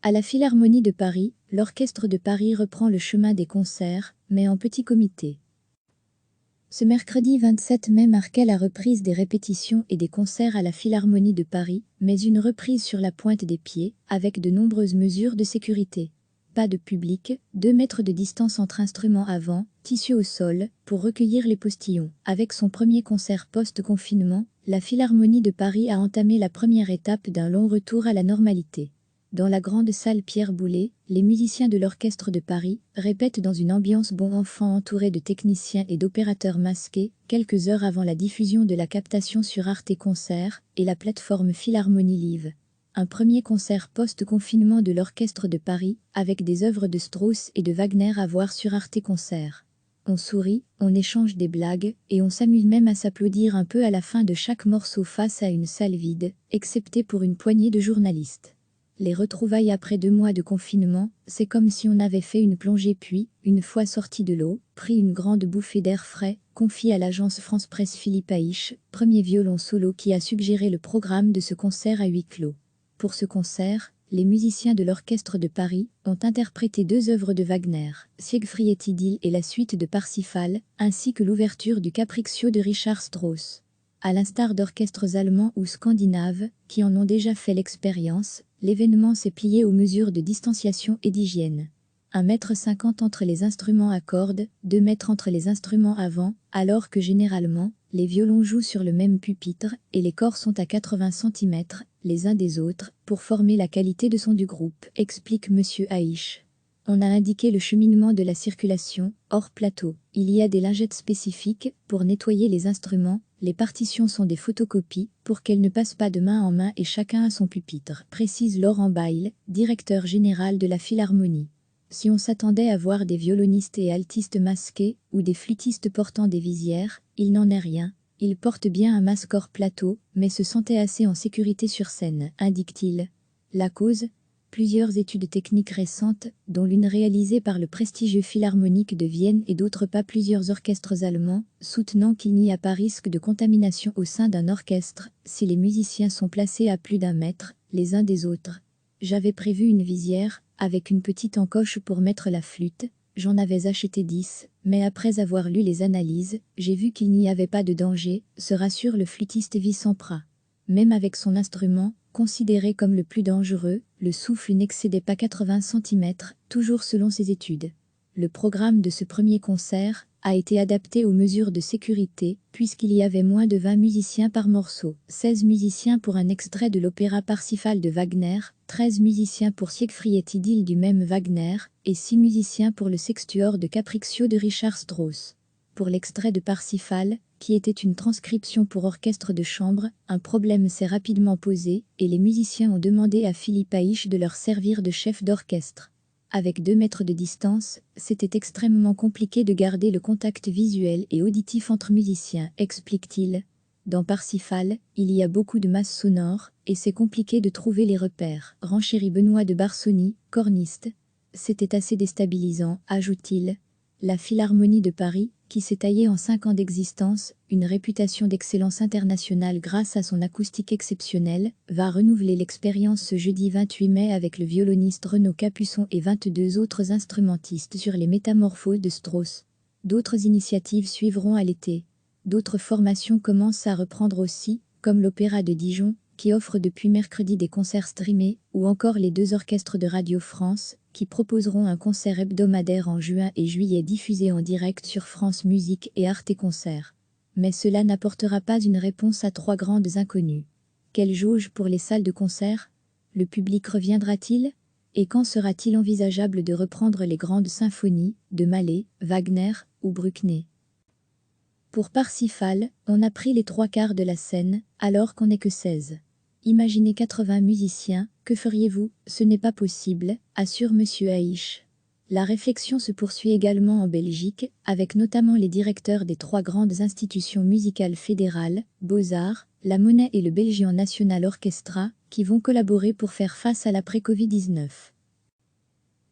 À la Philharmonie de Paris, l'Orchestre de Paris reprend le chemin des concerts, mais en petit comité. Ce mercredi 27 mai marquait la reprise des répétitions et des concerts à la Philharmonie de Paris, mais une reprise sur la pointe des pieds, avec de nombreuses mesures de sécurité. Pas de public, 2 mètres de distance entre instruments avant, tissu au sol, pour recueillir les postillons. Avec son premier concert post-confinement, la Philharmonie de Paris a entamé la première étape d'un long retour à la normalité. Dans la grande salle Pierre Boulez, les musiciens de l'Orchestre de Paris répètent dans une ambiance bon enfant entourés de techniciens et d'opérateurs masqués, quelques heures avant la diffusion de la captation sur Arte Concerts et la plateforme Philharmonie Live. Un premier concert post-confinement de l'Orchestre de Paris, avec des œuvres de Strauss et de Wagner à voir sur Arte Concerts. On sourit, on échange des blagues, et on s'amuse même à s'applaudir un peu à la fin de chaque morceau face à une salle vide, excepté pour une poignée de journalistes. Les retrouvailles après 2 mois de confinement, c'est comme si on avait fait une plongée puis, une fois sorti de l'eau, pris une grande bouffée d'air frais, confie à l'agence France Presse Philippe Haïch, premier violon solo qui a suggéré le programme de ce concert à huis clos. Pour ce concert, les musiciens de l'Orchestre de Paris ont interprété 2 œuvres de Wagner, Siegfried et Idylle et la suite de Parsifal, ainsi que l'ouverture du Capriccio de Richard Strauss. À l'instar d'orchestres allemands ou scandinaves, qui en ont déjà fait l'expérience, l'événement s'est plié aux mesures de distanciation et d'hygiène. 1,50 m entre les instruments à cordes, 2 mètres entre les instruments avant, alors que généralement, les violons jouent sur le même pupitre et les corps sont à 80 cm, les uns des autres, pour former la qualité de son du groupe, explique Monsieur Haïch. On a indiqué le cheminement de la circulation, hors plateau. Il y a des lingettes spécifiques pour nettoyer les instruments, les partitions sont des photocopies pour qu'elles ne passent pas de main en main et chacun à son pupitre, précise Laurent Bail, directeur général de la Philharmonie. Si on s'attendait à voir des violonistes et altistes masqués ou des flûtistes portant des visières, il n'en est rien. Ils portent bien un masque hors plateau, mais se sentaient assez en sécurité sur scène, indique-t-il. La cause ? Plusieurs études techniques récentes, dont l'une réalisée par le prestigieux Philharmonique de Vienne et d'autres pas plusieurs orchestres allemands, soutenant qu'il n'y a pas risque de contamination au sein d'un orchestre si les musiciens sont placés à plus d'1 mètre, les uns des autres. J'avais prévu une visière, avec une petite encoche pour mettre la flûte, j'en avais acheté 10, mais après avoir lu les analyses, j'ai vu qu'il n'y avait pas de danger, se rassure le flûtiste Vicenprat. Même avec son instrument, considéré comme le plus dangereux, le souffle n'excédait pas 80 cm, toujours selon ses études. Le programme de ce premier concert a été adapté aux mesures de sécurité, puisqu'il y avait moins de 20 musiciens par morceau, 16 musiciens pour un extrait de l'opéra Parsifal de Wagner, 13 musiciens pour Siegfried et Idylle du même Wagner, et 6 musiciens pour le sextuor de Capriccio de Richard Strauss. Pour l'extrait de Parsifal, qui était une transcription pour orchestre de chambre, un problème s'est rapidement posé, et les musiciens ont demandé à Philippe Haïch de leur servir de chef d'orchestre. Avec 2 mètres de distance, c'était extrêmement compliqué de garder le contact visuel et auditif entre musiciens, explique-t-il. Dans Parsifal, il y a beaucoup de masse sonore, et c'est compliqué de trouver les repères, renchérit Benoît de Barsony, corniste. C'était assez déstabilisant, ajoute-t-il. La Philharmonie de Paris, qui s'est taillée en 5 ans d'existence, une réputation d'excellence internationale grâce à son acoustique exceptionnelle, va renouveler l'expérience ce jeudi 28 mai avec le violoniste Renaud Capuçon et 22 autres instrumentistes sur les Métamorphoses de Strauss. D'autres initiatives suivront à l'été. D'autres formations commencent à reprendre aussi, comme l'Opéra de Dijon, qui offre depuis mercredi des concerts streamés, ou encore les 2 orchestres de Radio France, qui proposeront un concert hebdomadaire en juin et juillet diffusé en direct sur France Musique et Arte Concerts. Mais cela n'apportera pas une réponse à 3 grandes inconnues. Quelle jauge pour les salles de concert ? Le public reviendra-t-il ? Et quand sera-t-il envisageable de reprendre les grandes symphonies, de Mahler, Wagner ou Bruckner ? Pour Parsifal, on a pris les 3/4 de la scène, alors qu'on n'est que 16. Imaginez 80 musiciens, que feriez-vous ? Ce n'est pas possible, assure Monsieur Haïch. La réflexion se poursuit également en Belgique, avec notamment les directeurs des 3 grandes institutions musicales fédérales, Beaux-Arts, la Monnaie et le Belgian National Orchestra, qui vont collaborer pour faire face à l'après-Covid-19.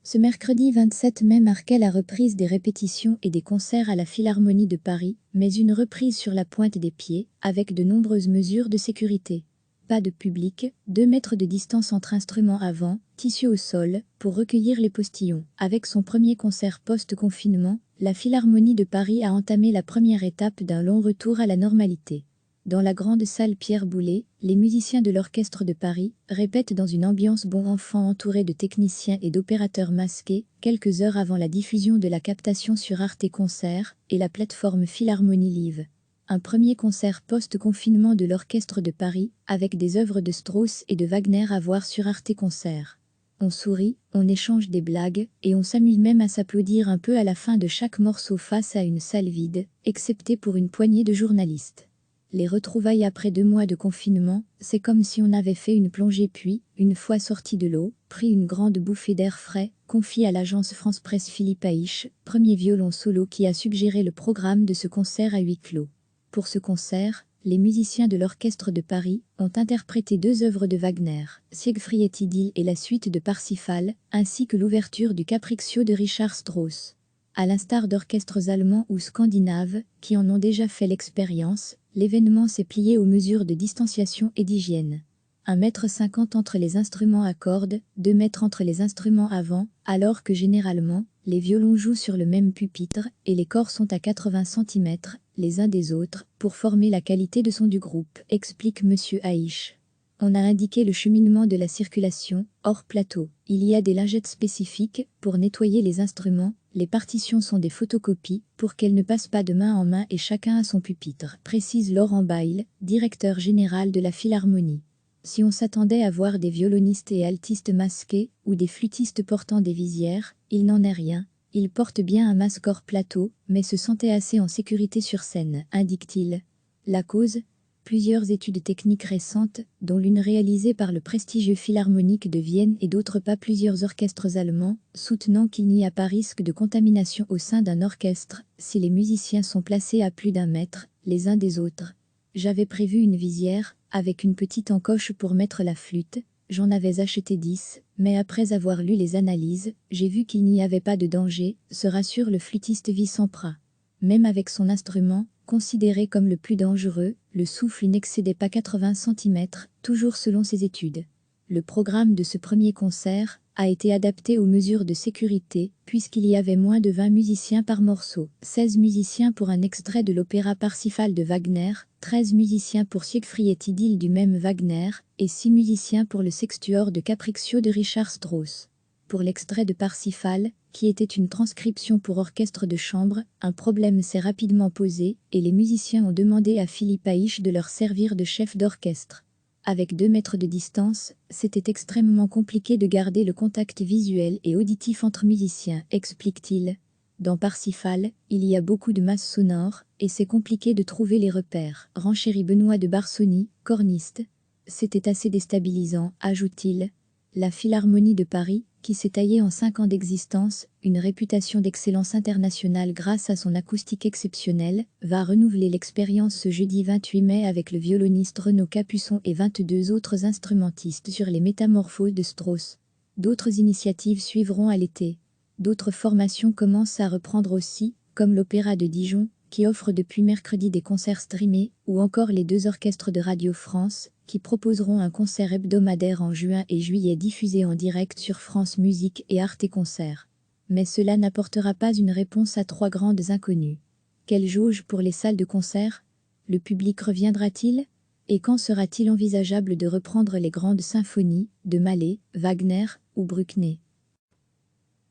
Ce mercredi 27 mai marquait la reprise des répétitions et des concerts à la Philharmonie de Paris, mais une reprise sur la pointe des pieds, avec de nombreuses mesures de sécurité. pas de public, 2 mètres de distance entre instruments avant, tissu au sol, pour recueillir les postillons. Avec son premier concert post-confinement, la Philharmonie de Paris a entamé la première étape d'un long retour à la normalité. Dans la grande salle Pierre Boulez, les musiciens de l'Orchestre de Paris répètent dans une ambiance bon enfant entourée de techniciens et d'opérateurs masqués, quelques heures avant la diffusion de la captation sur Arte Concert et la plateforme Philharmonie Live. Un premier concert post-confinement de l'Orchestre de Paris, avec des œuvres de Strauss et de Wagner à voir sur Arte Concert. On sourit, on échange des blagues, et on s'amuse même à s'applaudir un peu à la fin de chaque morceau face à une salle vide, excepté pour une poignée de journalistes. Les retrouvailles après 2 mois de confinement, c'est comme si on avait fait une plongée puis, une fois sorti de l'eau, pris une grande bouffée d'air frais, confie à l'agence France Presse Philippe Haïch, premier violon solo qui a suggéré le programme de ce concert à huis clos. Pour ce concert, les musiciens de l'Orchestre de Paris ont interprété 2 œuvres de Wagner, Siegfried et Idylle et la suite de Parsifal, ainsi que l'ouverture du Capriccio de Richard Strauss. À l'instar d'orchestres allemands ou scandinaves, qui en ont déjà fait l'expérience, l'événement s'est plié aux mesures de distanciation et d'hygiène. 1,50 m entre les instruments à cordes, 2 mètres entre les instruments avant, alors que généralement, les violons jouent sur le même pupitre et les corps sont à 80 cm, les uns des autres, pour former la qualité de son du groupe, explique Monsieur Haïch. On a indiqué le cheminement de la circulation, hors plateau. Il y a des lingettes spécifiques pour nettoyer les instruments, les partitions sont des photocopies pour qu'elles ne passent pas de main en main et chacun à son pupitre, précise Laurent Bayle, directeur général de la Philharmonie. Si on s'attendait à voir des violonistes et altistes masqués ou des flûtistes portant des visières, il n'en est rien. Ils portent bien un masque hors plateau, mais se sentaient assez en sécurité sur scène, indique-t-il. La cause ? Plusieurs études techniques récentes, dont l'une réalisée par le prestigieux Philharmonique de Vienne et d'autres pas plusieurs orchestres allemands, soutenant qu'il n'y a pas risque de contamination au sein d'un orchestre si les musiciens sont placés à plus d'1 mètre, les uns des autres. J'avais prévu une visière, avec une petite encoche pour mettre la flûte, j'en avais acheté 10, mais après avoir lu les analyses, j'ai vu qu'il n'y avait pas de danger, se rassure le flûtiste Vicemprat. Même avec son instrument, considéré comme le plus dangereux, le souffle n'excédait pas 80 cm, toujours selon ses études. Le programme de ce premier concert a été adapté aux mesures de sécurité, puisqu'il y avait moins de 20 musiciens par morceau, 16 musiciens pour un extrait de l'opéra Parsifal de Wagner, 13 musiciens pour Siegfried et Idylle du même Wagner, et 6 musiciens pour le sextuor de Capriccio de Richard Strauss. Pour l'extrait de Parsifal, qui était une transcription pour orchestre de chambre, un problème s'est rapidement posé et les musiciens ont demandé à Philippe Haïch de leur servir de chef d'orchestre. Avec 2 mètres de distance, c'était extrêmement compliqué de garder le contact visuel et auditif entre musiciens, explique-t-il. Dans Parsifal, il y a beaucoup de masse sonore et c'est compliqué de trouver les repères, renchérit Benoît de Barsony, corniste. C'était assez déstabilisant, ajoute-t-il. La Philharmonie de Paris, qui s'est taillée en 5 ans d'existence, une réputation d'excellence internationale grâce à son acoustique exceptionnelle, va renouveler l'expérience ce jeudi 28 mai avec le violoniste Renaud Capuçon et 22 autres instrumentistes sur les Métamorphoses de Strauss. D'autres initiatives suivront à l'été. D'autres formations commencent à reprendre aussi, comme l'Opéra de Dijon, qui offre depuis mercredi des concerts streamés, ou encore les 2 orchestres de Radio France, qui proposeront un concert hebdomadaire en juin et juillet diffusé en direct sur France Musique et Arte Concert. Mais cela n'apportera pas une réponse à 3 grandes inconnues. Quelle jauge pour les salles de concert ? Le public reviendra-t-il ? Et quand sera-t-il envisageable de reprendre les grandes symphonies de Mahler, Wagner ou Bruckner ?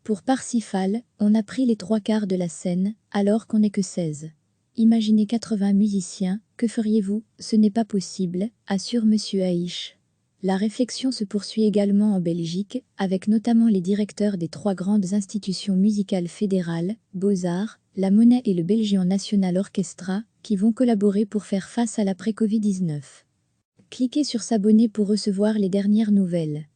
Pour Parsifal, on a pris les 3/4 de la scène, alors qu'on n'est que 16. Imaginez 80 musiciens, que feriez-vous? Ce n'est pas possible, assure Monsieur Haïch. La réflexion se poursuit également en Belgique, avec notamment les directeurs des 3 grandes institutions musicales fédérales, Beaux-Arts, la Monnaie et le Belgian National Orchestra, qui vont collaborer pour faire face à l'après-Covid-19. Cliquez sur s'abonner pour recevoir les dernières nouvelles.